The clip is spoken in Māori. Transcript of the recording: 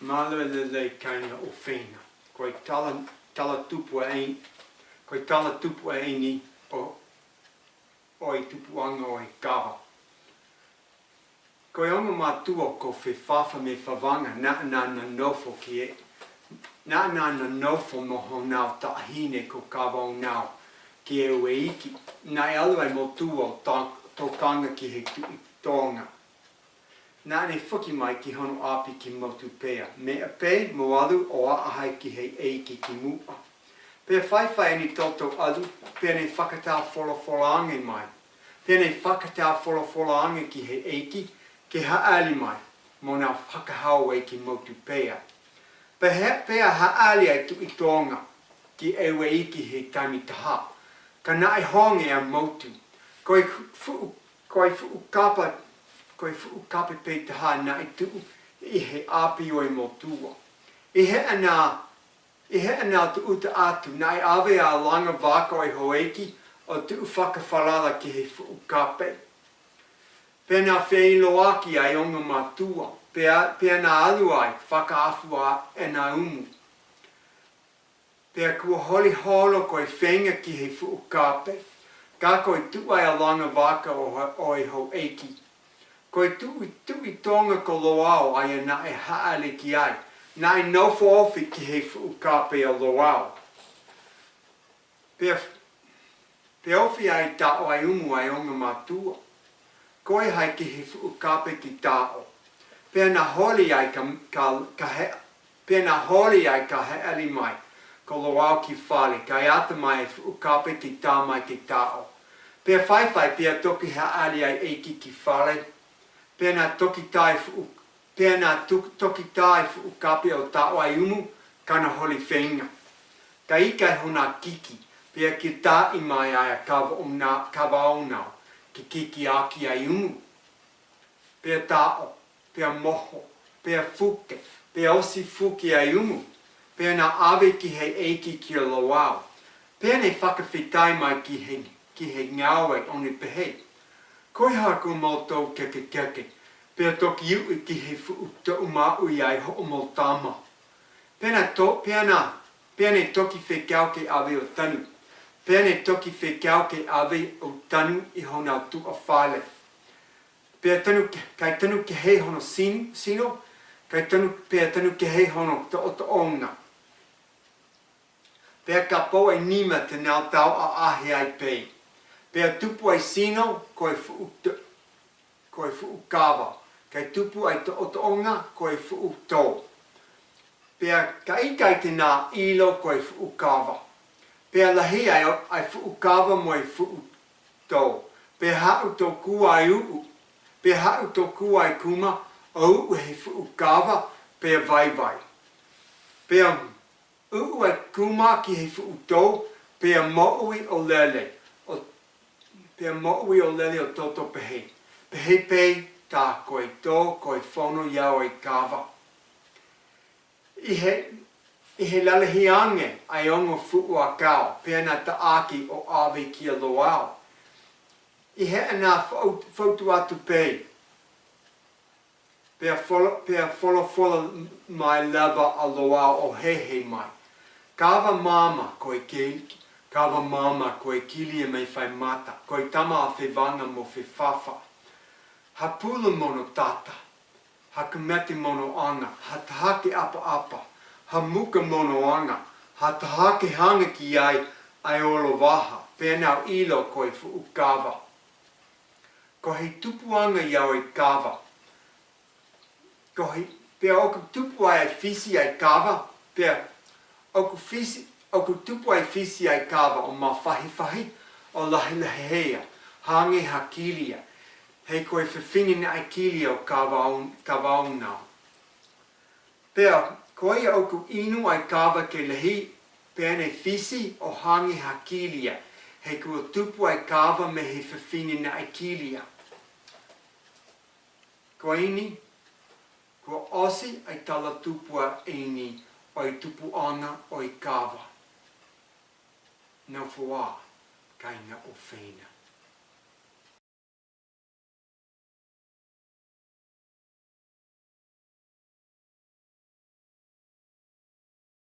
Malelele kaina o whena. Koe tala tupu e ini o i tupuanga o i kawa. Koe onga mātua ko whewhawha me whawanga na nofo ki e. Na nofo moho nao tahine ko kawa o nao ki e ue iki. Nai alu ai mo tua tō kanga ki he tui tōnga. Nā ne whuki mai ki hono api ki motu pēa. Me a pē mo alu o ahai ki hei eiki ki mua. Pēa whaiwhai ni toto alu, pēa ne whakatau wholoange mai. Pēa ne whakatau wholoange ki hei eiki, ki haali mai, mo nā whakahau e ki motu pēa. Pēa haali ai tu i tōnga, ki ewe iki hei taimi taha. Ka nai honge a motu. Koe fu kape pei taha na i tuu i he api o i motua. I he ana tu uta atu na i awe a langa waka o i hoeki o tuu whakawhalala ki he fu kape. Pēnā wheilo aki ai onga matua. Pēnā alu ai whakaafua e nā umu. Pēa kua holi holo koe whenga ki he fu kape. Ka koe tu ai a langa waka o i hoeki. Koe tui tonga ko loao ai na e haale ki ai. Na e nofo ofi ki he fuukape o loao. Pe ofi ai tao ai umu ai onga matua. Koe hai ki he fuukape ki tao. Pēna holi ai ka he ali mai. Ko loao ki whale. Ka ata mai e fuukape ki tā mai ki tao. Pea whaiwhai pea toki haale ai eiki ki whale. Pēnā toki tai fu kape o tāo ai umu, kana holi whenga. Ka ikai hona kiki, pēa ki tā i mai ai a kawa o nao, ki kiki aki ai umu. Pēa tāo, pēa moho, pēa fuke, pēa osi fuke ai umu. Pēa nā awe ki hei eiki ki a loao. Pēa nei whakawhitai mai ki hei ngawe o ne pehe. Koe haku mo tō keke. Pēa toki iu ki he fuuta umau i ai ho mo tama. Pēa ne toki whekau ke awe o tanu. Pēa ne toki whekau ke awe o tanu i hona tu a whale. Kai tanu ke hei hono sino, pēa tanu ke hei hono to o onga. Pēa ka po e nima te nao tau a ahe ai pei. Pēa tupu ai sino koe fuukawa. Kai tupu ai to onga koe fuutō. Pēa ka ikai te nā ilo koe fuukawa. Pēa lahi ai fuukawa mo i fuutō. Pēa hau tō kua ai uu. Pēa hau tō kua ai kuma o uu he fuukawa pēa vai. Pēa uu ai kuma ki he fuutō pēa moui o lele. Pēa moui o lele o toto pehe. Pehe pei tā koe tō, koe whono iau i kawa. I he lalehiange ai ongo fuu a kao, pēna ta aki o awe ki a loao. I he ana whautu atu pei. Pēa whola mai lava a loao o hehe mai. Kawa mama koe keiki, kawa mama koe kili e mei whai mata, koe tama a whewanga mo whewhawha. Ha pula mono tata, ha kumeti mono anga, ha tahake apa, ha muka mono anga, ha tahake hanga ki ai olo waha, pēnau ilo koe fuukawa. Ko hei tupuanga iau i kawa. Pēa oku tupu ai fisi ai kawa, pēa oku tupu ai fisi ai kawa o ma whahi o lahi hea, hange hakilia. Hei koe whiwhini ai kili o kawa nao. Pēa, koe oku inu ai kawa ke lehi pēne fisi o hangi hakilia. Hei kua tupu ai kawa me he whiwhini ai kilia. Ko ini, kua osi ai tala tupua ini o i tupu ana o i kawa. Nau fua, kaina o whena.